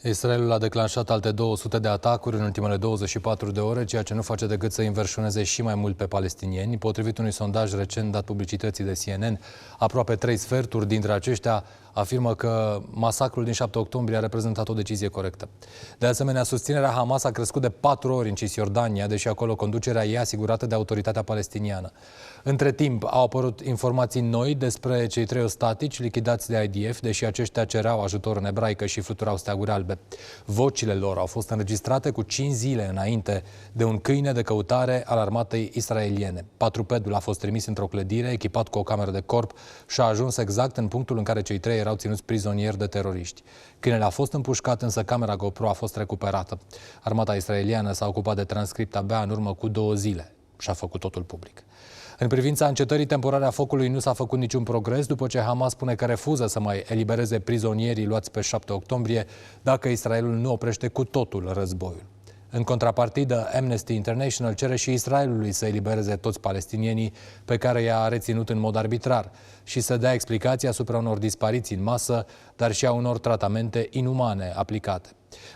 Israelul a declanșat alte 200 de atacuri în ultimele 24 de ore, ceea ce nu face decât să înverșuneze și mai mult pe palestinieni. Potrivit unui sondaj recent dat publicității de CNN, aproape 3 sferturi dintre aceștia afirmă că masacrul din 7 octombrie a reprezentat o decizie corectă. De asemenea, susținerea Hamas a crescut de 4 ori în Cisjordania, deși acolo conducerea e asigurată de autoritatea palestiniană. Între timp, au apărut informații noi despre cei 3 ostatici lichidați de IDF, deși aceștia cereau ajutor în ebraică și fluturau steaguri albe. Vocile lor au fost înregistrate cu 5 zile înainte de un câine de căutare al armatei israeliene. Patrupedul a fost trimis într-o clădire echipat cu o cameră de corp și a ajuns exact în punctul în care cei 3 erau ținuți prizonieri de teroriști. Câinele a fost împușcat, însă camera GoPro a fost recuperată. Armata israeliană s-a ocupat de transcript abia în urmă cu 2 zile și a făcut totul public. În privința încetării temporare a focului nu s-a făcut niciun progres după ce Hamas spune că refuză să mai elibereze prizonierii luați pe 7 octombrie dacă Israelul nu oprește cu totul războiul. În contrapartidă, Amnesty International cere și Israelului să elibereze toți palestinienii pe care i-a reținut în mod arbitrar și să dea explicații asupra unor dispariții în masă, dar și a unor tratamente inumane aplicate.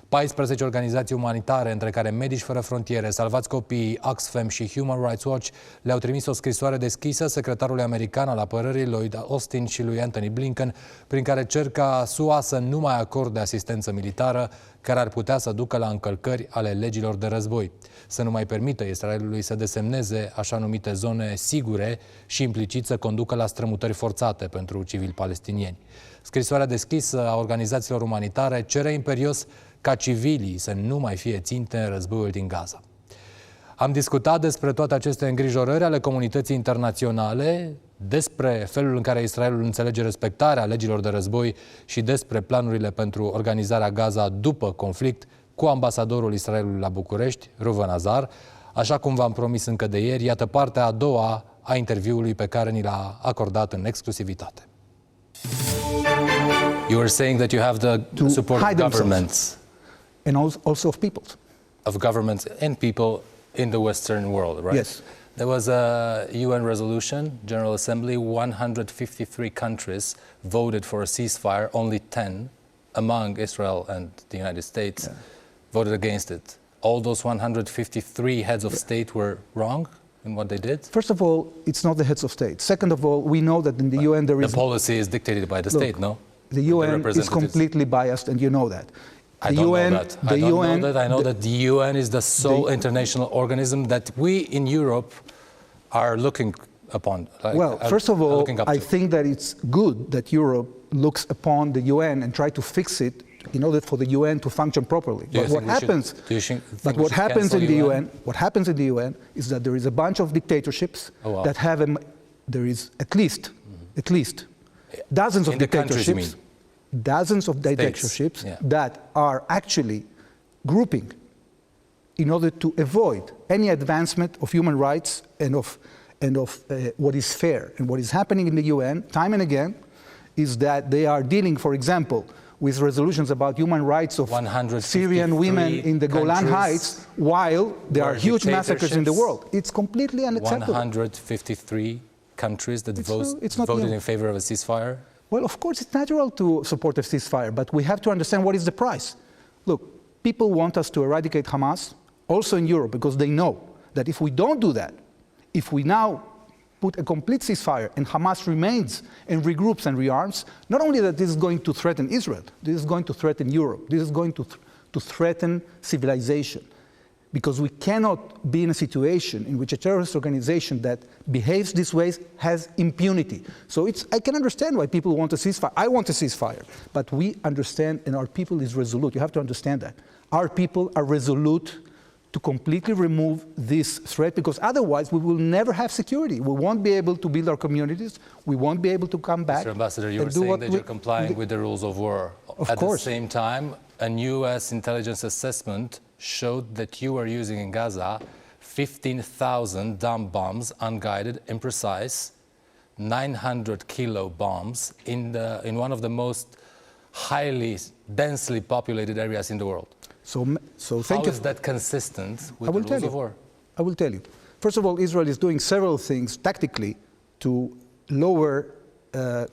14 organizații umanitare, între care Medici Fără Frontiere, Salvați Copiii, Oxfam și Human Rights Watch, le-au trimis o scrisoare deschisă secretarului american al apărării Lloyd Austin și lui Antony Blinken, prin care cer ca SUA să nu mai acorde asistență militară care ar putea să ducă la încălcări ale legilor de război, să nu mai permită Israelului să desemneze așa numite zone sigure și implicit să conducă la strămutări forțate pentru civili palestinieni. Scrisoarea deschisă a organizațiilor umanitare cere imperios ca civilii să nu mai fie ținte în războiul din Gaza. Am discutat despre toate aceste îngrijorări ale comunității internaționale, despre felul în care Israelul înțelege respectarea legilor de război și despre planurile pentru organizarea Gaza după conflict cu ambasadorul Israelului la București, Reuven Azar. Așa cum v-am promis încă de ieri, iată partea a doua a interviului pe care ni l-a acordat în exclusivitate. You were saying that you have the support of governments. And also of peoples. Of governments and people in the Western world, right? Yes. There was a UN resolution, General Assembly, 153 countries voted for a ceasefire, only 10 among Israel and the United States voted against it. All those 153 heads of state were wrong in what they did? First of all, it's not the heads of state. Second of all, we know that in the UN there is... The policy is dictated by the state, no? The UN is completely biased, and you know that. I don't know that. I know that the UN is the sole international organism that we in Europe are looking upon. Well, first of all, I think that it's good that Europe looks upon the UN and try to fix it in order for the UN to function properly. But what happens in the UN is that there is a bunch of dictatorships that have there is at least dozens of dictatorships. Dozens of dictatorships that are actually grouping in order to avoid any advancement of human rights and of what is fair. And what is happening in the UN, time and again, is that they are dealing, for example, with resolutions about human rights of Syrian women in the Golan Heights, while there are huge massacres in the world. It's completely unacceptable. 153 countries that voted in favor of a ceasefire? Well, of course, it's natural to support a ceasefire, but we have to understand what is the price. Look, people want us to eradicate Hamas, also in Europe, because they know that if we don't do that, if we now put a complete ceasefire and Hamas remains and regroups and rearms, not only that this is going to threaten Israel, this is going to threaten Europe, this is going to threaten civilization. Because we cannot be in a situation in which a terrorist organization that behaves this way has impunity. So I can understand why people want a ceasefire. I want a ceasefire. But we understand, and our people is resolute. You have to understand that. Our people are resolute to completely remove this threat, because otherwise we will never have security. We won't be able to build our communities. We won't be able to come back. Mr. Ambassador, you were saying that you're complying with the rules of war. Of course. At the same time, a U.S. intelligence assessment showed that you were using in Gaza 15,000 dumb bombs, unguided, imprecise, 900-kilo bombs in one of the most highly, densely populated areas in the world. So thank you. How is that consistent with the rules of war? I will tell you. First of all, Israel is doing several things tactically to lower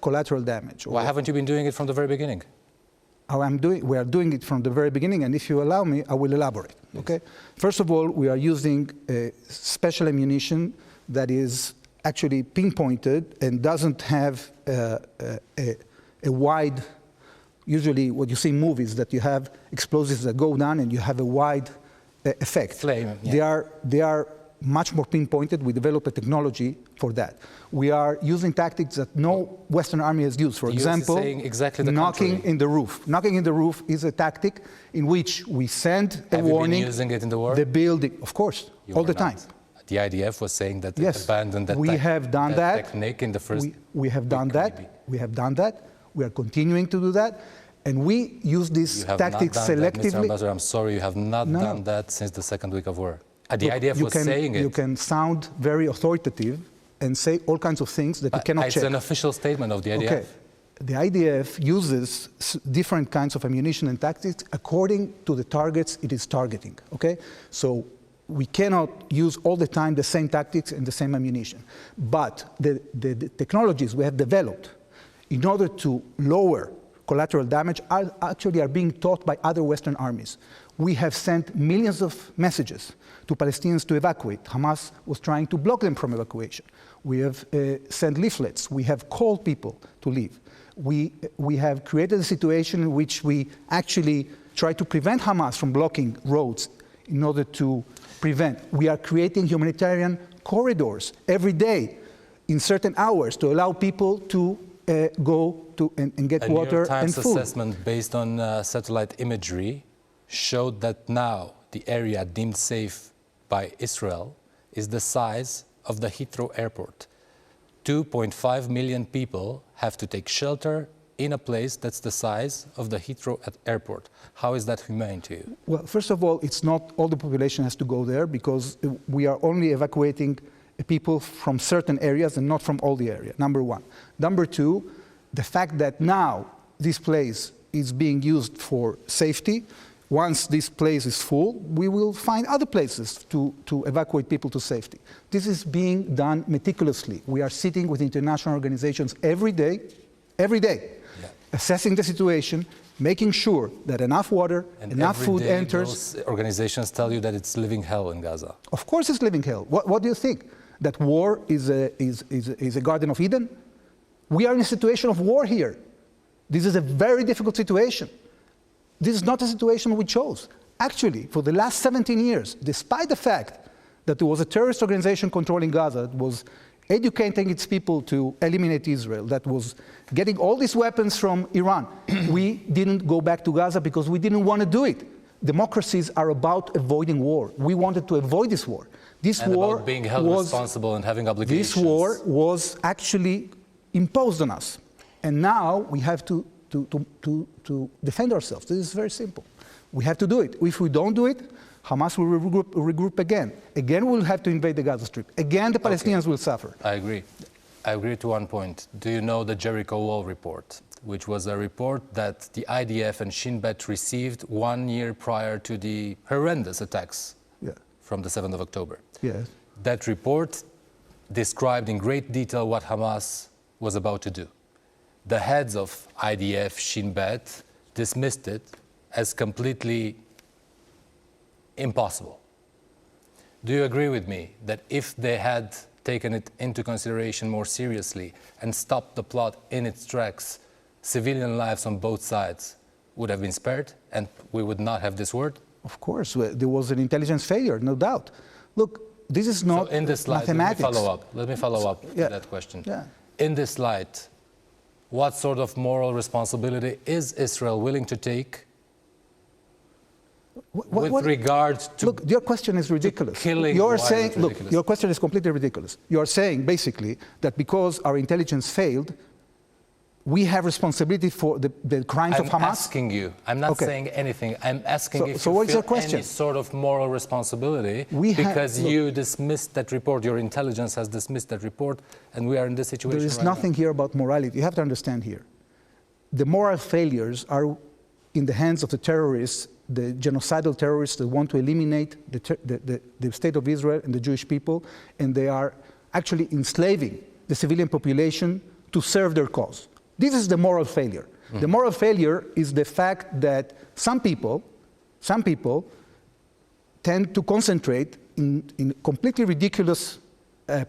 collateral damage. Why haven't you been doing it from the very beginning? we are doing it from the very beginning, and if you allow me, I will elaborate. Okay? First of all, we are using special ammunition that is actually pinpointed and doesn't have a wide. Usually, what you see in movies that you have explosives that go down and you have a wide effect. Flame. Yeah. They are much more pinpointed. We developed a technology for that. We are using tactics that no Western army has used. For example, exactly knocking in the roof. Knocking in the roof is a tactic in which we send a warning. Have you been using it in the war? The building, of course, all the time. The IDF was saying that it Yes, abandoned that, we have done that technique in the first. We have done that. maybe. We have done that. We are continuing to do that, and we use these tactics selectively. Mr. Ambassador, I'm sorry, you have not done that since the second week of war. The IDF was saying it. You can sound very authoritative and say all kinds of things that you cannot check. It's an official statement of the IDF. Okay. The IDF uses different kinds of ammunition and tactics according to the targets it is targeting. Okay? So we cannot use all the time the same tactics and the same ammunition. But the technologies we have developed in order to lower collateral damage are being taught by other Western armies. We have sent millions of messages to Palestinians to evacuate. Hamas was trying to block them from evacuation. We have sent leaflets. We have called people to leave. We have created a situation in which we actually try to prevent Hamas from blocking roads in order to prevent. We are creating humanitarian corridors every day in certain hours to allow people to go to and get water and food. A New York Times assessment based on satellite imagery showed that now the area deemed safe by Israel is the size of the Heathrow airport. 2.5 million people have to take shelter in a place that's the size of the Heathrow airport. How is that humane to you? Well, first of all, it's not all the population has to go there because we are only evacuating people from certain areas and not from all the area, number one. Number two, the fact that now this place is being used for safety. Once this place is full, we will find other places to evacuate people to safety. This is being done meticulously. We are sitting with international organizations every day, assessing the situation, making sure that enough water, enough food enters. Those organizations tell you that it's living hell in Gaza. Of course it's living hell. What do you think? That war is a Garden of Eden? We are in a situation of war here. This is a very difficult situation. This is not a situation we chose. Actually, for the last 17 years, despite the fact that there was a terrorist organization controlling Gaza, that was educating its people to eliminate Israel, that was getting all these weapons from Iran, we didn't go back to Gaza because we didn't want to do it. Democracies are about avoiding war. We wanted to avoid this war. This war about being held responsible and having obligations. This war was actually imposed on us. And now we have to defend ourselves. This is very simple. We have to do it. If we don't do it, Hamas will regroup again. Again, we'll have to invade the Gaza Strip. Again, the Palestinians will suffer. I agree. I agree to one point. Do you know the Jericho Wall report, which was a report that the IDF and Shin Bet received 1 year prior to the horrendous attacks from the 7th of October? Yes. That report described in great detail what Hamas was about to do. The heads of IDF, Shin Bet, dismissed it as completely impossible. Do you agree with me that if they had taken it into consideration more seriously and stopped the plot in its tracks, civilian lives on both sides would have been spared and we would not have this war? Of course, there was an intelligence failure, no doubt. Look, this is not in this light, mathematics. Let me follow up to that question. Yeah. In this light, what sort of moral responsibility is Israel willing to take with regard to... Look, your question is ridiculous. Killing You're saying, ridiculous. look, your question is completely ridiculous. You're saying, basically, that because our intelligence failed, we have responsibility for the crimes of Hamas? I'm asking you. I'm not saying anything. I'm asking if what you is your feel question? any sort of moral responsibility because you dismissed that report, your intelligence has dismissed that report, and we are in this situation There is right nothing now. here about morality. You have to understand here. The moral failures are in the hands of the terrorists, the genocidal terrorists that want to eliminate the state of Israel and the Jewish people, and they are actually enslaving the civilian population to serve their cause. This is the moral failure. The moral failure is the fact that some people tend to concentrate in completely ridiculous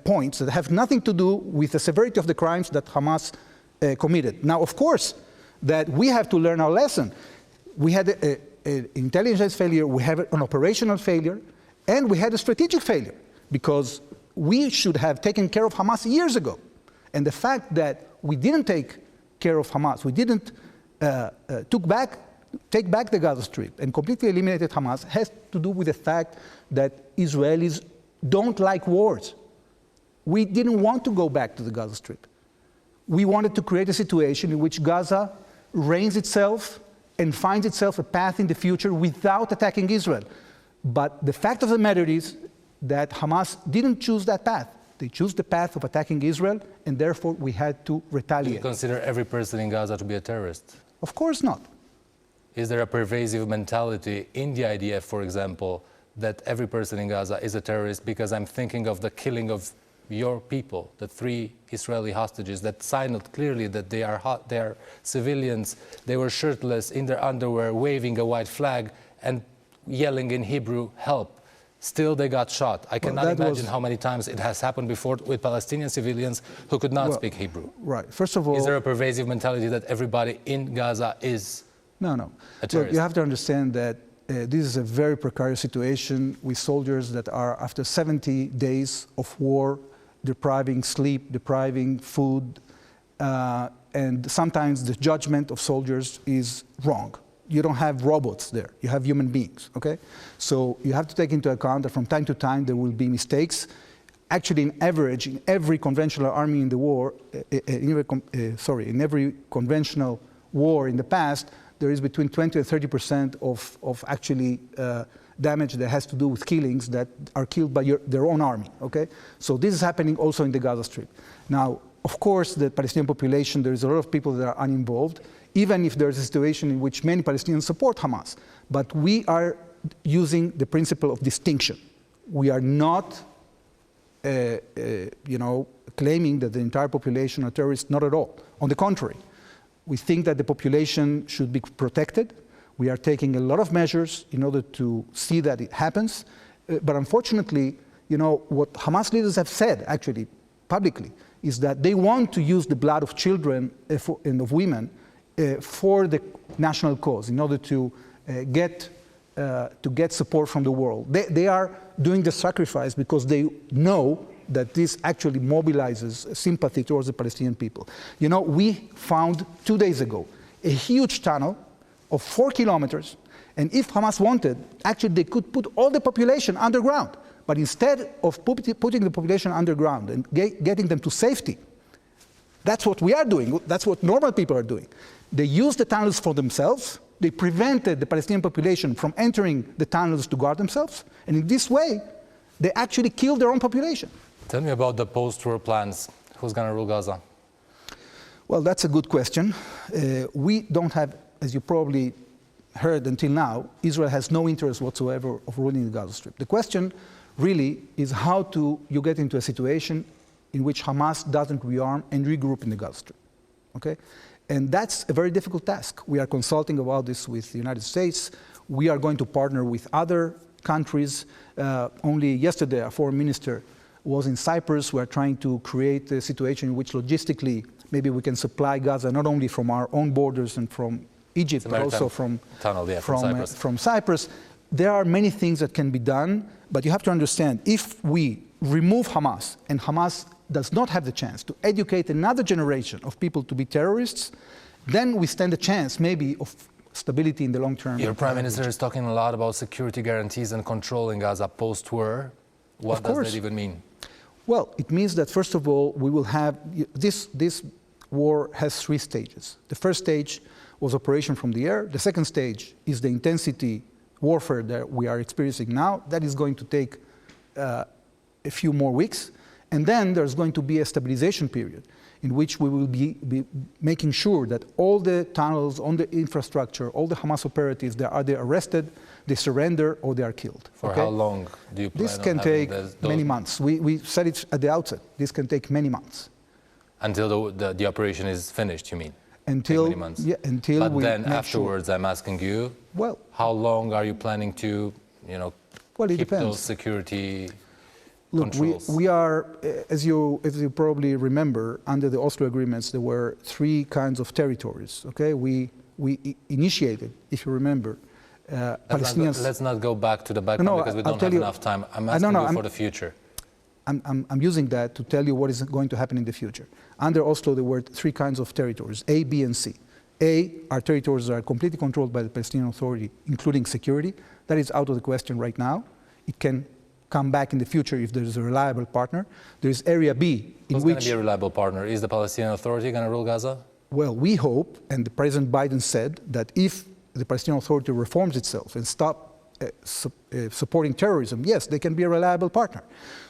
points that have nothing to do with the severity of the crimes that Hamas committed. Now, of course, that we have to learn our lesson. We had an intelligence failure, we have an operational failure, and we had a strategic failure, because we should have taken care of Hamas years ago. And the fact that we didn't take care of Hamas, we didn't take back the Gaza Strip and completely eliminated Hamas, has to do with the fact that Israelis don't like wars. We didn't want to go back to the Gaza Strip. We wanted to create a situation in which Gaza reigns itself and finds itself a path in the future without attacking Israel. But the fact of the matter is that Hamas didn't choose that path. They chose the path of attacking Israel, and therefore we had to retaliate. Do you consider every person in Gaza to be a terrorist? Of course not. Is there a pervasive mentality in the IDF, for example, that every person in Gaza is a terrorist? Because I'm thinking of the killing of your people, the 3 Israeli hostages that signaled clearly that they are civilians. They were shirtless, in their underwear, waving a white flag and yelling in Hebrew, help. Still, they got shot. I cannot imagine how many times it has happened before with Palestinian civilians who could not speak Hebrew. Right. First of all, is there a pervasive mentality that everybody in Gaza is a terrorist? Look, you have to understand that this is a very precarious situation with soldiers that are, after 70 days of war, depriving sleep, depriving food, and sometimes the judgment of soldiers is wrong. You don't have robots there, you have human beings, okay? So you have to take into account that from time to time there will be mistakes. Actually, in average, in every conventional army in the war, in every conventional war in the past, there is between 20 and 30% of actually damage that has to do with killings that are killed by their own army, okay? So this is happening also in the Gaza Strip. Now, of course, the Palestinian population, there is a lot of people that are uninvolved, even if there's a situation in which many Palestinians support Hamas. But we are using the principle of distinction. We are not, claiming that the entire population are terrorists, not at all. On the contrary, we think that the population should be protected. We are taking a lot of measures in order to see that it happens. But unfortunately, what Hamas leaders have said, actually, publicly, is that they want to use the blood of children and of women for the national cause, in order to get support from the world. They are doing the sacrifice because they know that this actually mobilizes sympathy towards the Palestinian people. We found 2 days ago a huge tunnel of 4 kilometers, and if Hamas wanted, actually they could put all the population underground. But instead of putting the population underground and getting them to safety, that's what we are doing. That's what normal people are doing. They use the tunnels for themselves. They prevented the Palestinian population from entering the tunnels to guard themselves. And in this way, they actually killed their own population. Tell me about the post-war plans. Who's going to rule Gaza? Well, that's a good question. We don't have, as you probably heard until now, Israel has no interest whatsoever of ruling the Gaza Strip. The question really is how you get into a situation in which Hamas doesn't rearm and regroup in the Gaza Strip, okay? And that's a very difficult task. We are consulting about this with the United States. We are going to partner with other countries. Only yesterday, our foreign minister was in Cyprus. We are trying to create a situation in which logistically, maybe we can supply Gaza not only from our own borders and from Egypt, but also from Cyprus. There are many things that can be done, but you have to understand, if we remove Hamas, and Hamas does not have the chance to educate another generation of people to be terrorists, then we stand a chance maybe of stability in the long term. Your Prime Minister is talking a lot about security guarantees and control in Gaza post-war. What does that even mean? Well, it means that, first of all, we will have, this war has 3 stages. The first stage was operation from the air. The second stage is the intensity warfare that we are experiencing now. That is going to take a few more weeks. And then there's going to be a stabilization period in which we will be making sure that all the tunnels, all the infrastructure, all the Hamas operatives, they are either arrested, they surrender, or they are killed. For how long do you plan This can take many months. We said it at the outset. This can take many months. Until the operation is finished, you mean? until many months. yeah, until but we then make afterwards, I'm asking you, well, how long are you planning to, well, it keep depends. those security Look, controls? we are, as you probably remember, under the Oslo agreements, there were 3 kinds of territories. Okay, we initiated, if you remember, Palestinians. Let's not go back to the background because we don't have enough time. I'm asking you for the future. I'm using that to tell you what is going to happen in the future. Under Oslo, there were 3 kinds of territories, A, B, and C. A are territories that are completely controlled by the Palestinian Authority, including security. That is out of the question right now. It can come back in the future if there is a reliable partner. There is Area B, in Who's which... going to be a reliable partner? Is the Palestinian Authority going to rule Gaza? Well, we hope, and President Biden said, that if the Palestinian Authority reforms itself and stop supporting terrorism, yes, they can be a reliable partner.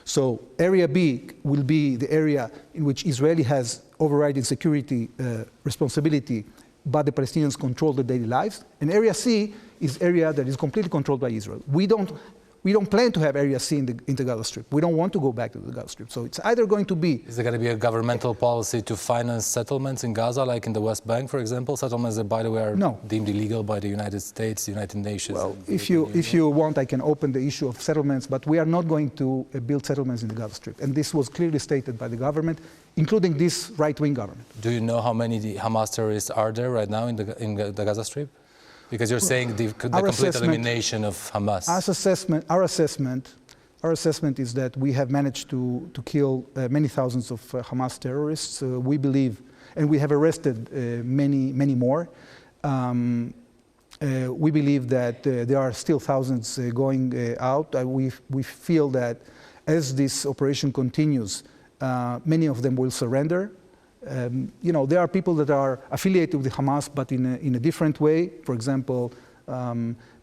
So Area B will be the area in which Israeli has overriding security responsibility, but the Palestinians control their daily lives. And Area C is area that is completely controlled by Israel. We don't plan to have Area C in the Gaza Strip. We don't want to go back to the Gaza Strip. So it's either going to be... Is there going to be a governmental policy to finance settlements in Gaza, like in the West Bank, for example? Settlements that, by the way, are deemed illegal by the United States, the United Nations. Well, if you want, I can open the issue of settlements, but we are not going to build settlements in the Gaza Strip. And this was clearly stated by the government, including this right-wing government. Do you know how many Hamas terrorists are there right now in the Gaza Strip? Because you're saying the complete elimination of Hamas. Our assessment is that we have managed to kill many thousands of Hamas terrorists. We believe, and we have arrested many more. We believe that there are still thousands going out. We feel that as this operation continues, many of them will surrender. There are people that are affiliated with Hamas, but in a different way. For example,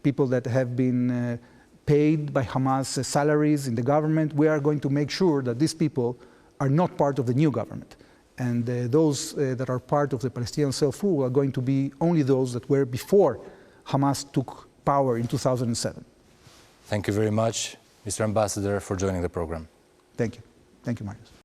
people that have been paid by Hamas salaries in the government. We are going to make sure that these people are not part of the new government. And those that are part of the Palestinian self-rule are going to be only those that were before Hamas took power in 2007. Thank you very much, Mr. Ambassador, for joining the program. Thank you. Thank you, Marius.